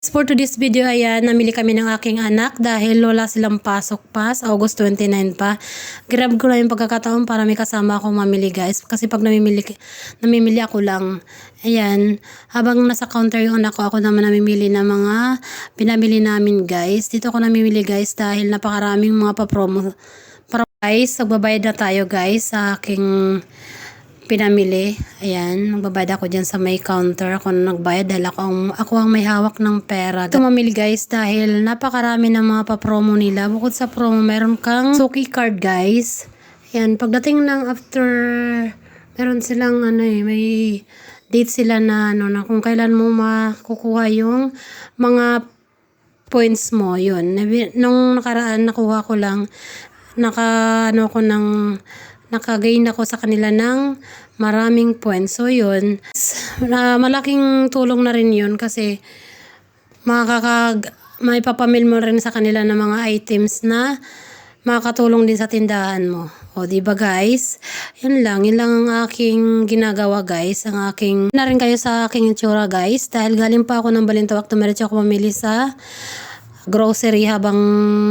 For today's video, ayan, namili kami ng aking anak dahil wala silang pasok pa sa August 29 pa. Grab ko lang yung pagkakataon para may kasama akong mamili, guys. Kasi pag namimili ako lang. Ayan, habang nasa counter yung anak ko, ako naman namimili ng mga pinamili namin, guys. Dito ako namimili, guys, dahil napakaraming mga pa-promo. Para guys, magbabayad na tayo, guys, sa aking pinamili. Ayan, magbabayad ako dyan sa may counter. Ako na nagbayad dahil ako ang may hawak ng pera. Ito mamili, guys, dahil napakarami ng mga pa-promo nila. Bukod sa promo, meron kang Suki card, guys. Ayan, pagdating ng after, meron silang may date sila na na kung kailan mo makukuha yung mga points mo. Yun, nung nakaraan nakuha ko lang, nakagain ako sa kanila ng maraming points. So yun, malaking tulong na rin yun kasi may papamil mo rin sa kanila ng mga items na makakatulong din sa tindahan mo. O diba, guys? Yun lang ang aking ginagawa, guys. Na rin kayo sa aking itsura, guys. Dahil galing pa ako ng Balintawak, tumiretso ako mamili sa grocery habang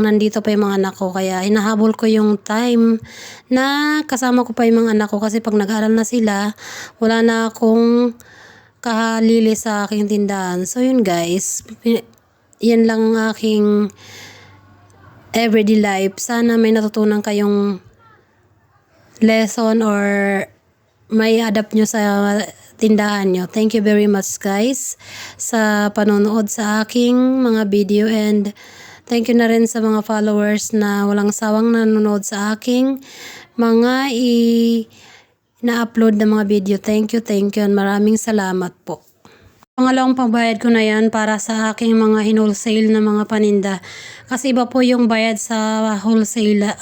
nandito pa yung mga anak ko, kaya hinahabol ko yung time na kasama ko pa yung mga anak ko kasi pag nag-aaral na sila wala na akong kahalili sa aking tindahan. So yun, guys, yan lang ang aking everyday life. Sana may natutunan kayong lesson or may adapt nyo sa tindahan nyo. Thank you very much, guys, sa panonood sa aking mga video, and thank you na rin sa mga followers na walang sawang nanonood sa aking mga na-upload na mga video. Thank you, and maraming salamat po. Pangalawang pagbayad ko na yan para sa aking mga in-wholesale na mga paninda. Kasi iba po yung bayad sa wholesale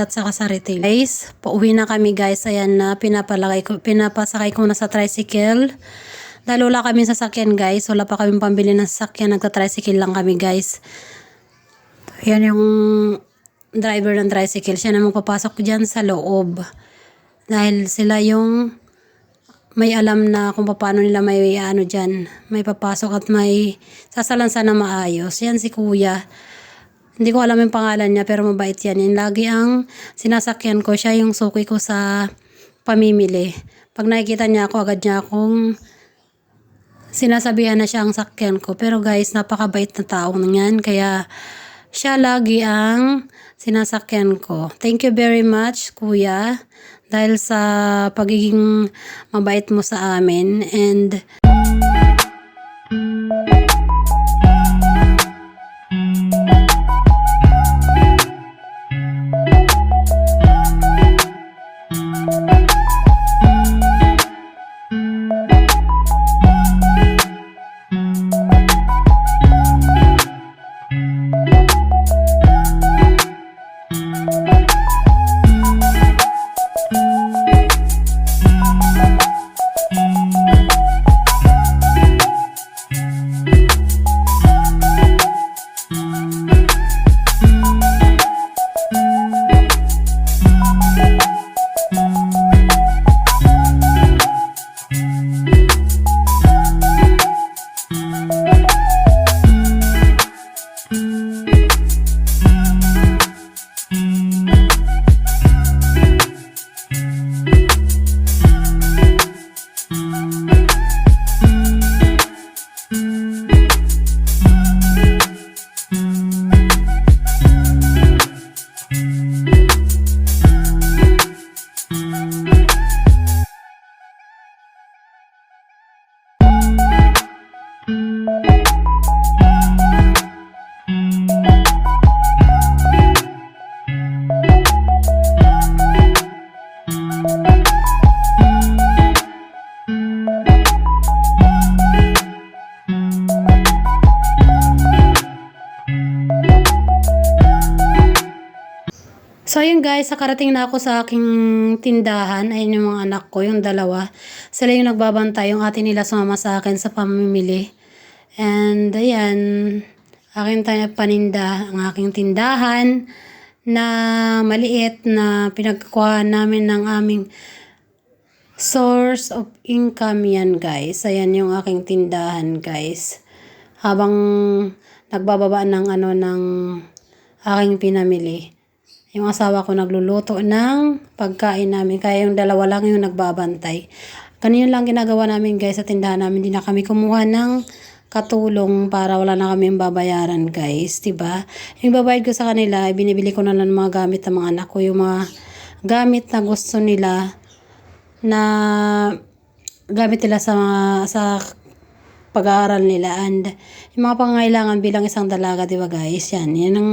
at saka sa retail. Guys, pauwi na kami, guys. Ayan na, pinapasakay ko na sa tricycle. Dahil wala kami sasakyan, guys. Wala pa kami pambili ng sasakyan. Nagta-tricycle lang kami, guys. Ayan yung driver ng tricycle. Siya na magpapasok dyan sa loob. Dahil sila yung may alam na kung paano nila may dyan, may papasok at may sasalansan na maayos. Yan si kuya. Hindi ko alam yung pangalan niya pero mabait yan. Yan lagi ang sinasakyan ko. Siya yung suki ko sa pamimili. Pag nakikita niya ako, agad niya akong sinasabihan na siya ang sakyan ko. Pero guys, napakabait na tao yan. Kaya siya lagi ang sinasakyan ko. Thank you very much, kuya, dahil sa pagiging mabait mo sa amin. And so yun, guys, nakarating na ako sa aking tindahan. Ayun yung mga anak ko, yung dalawa. Sila yung nagbabantay, yung ate nila sumama sa akin sa pamimili. And ayan, aking paninda, ang aking tindahan na maliit na pinagkuha namin ng aming source of income yan, guys. Ayan yung aking tindahan, guys. habang nagbababa ng ng aking pinamili. Yung asawa ko nagluluto ng pagkain namin, kaya yung dalawa lang yung nagbabantay. Ganyan lang ginagawa namin guys sa tindahan namin. Hindi na kami kumuha ng katulong para wala na kami babayaran guys, diba? Yung babayad ko sa kanila, binibili ko na lang mga gamit ng mga anak ko, yung mga gamit na gusto nila na gamit nila sa pag-aaral nila, and yung mga pangangailangan bilang isang dalaga, diba guys? Yan ang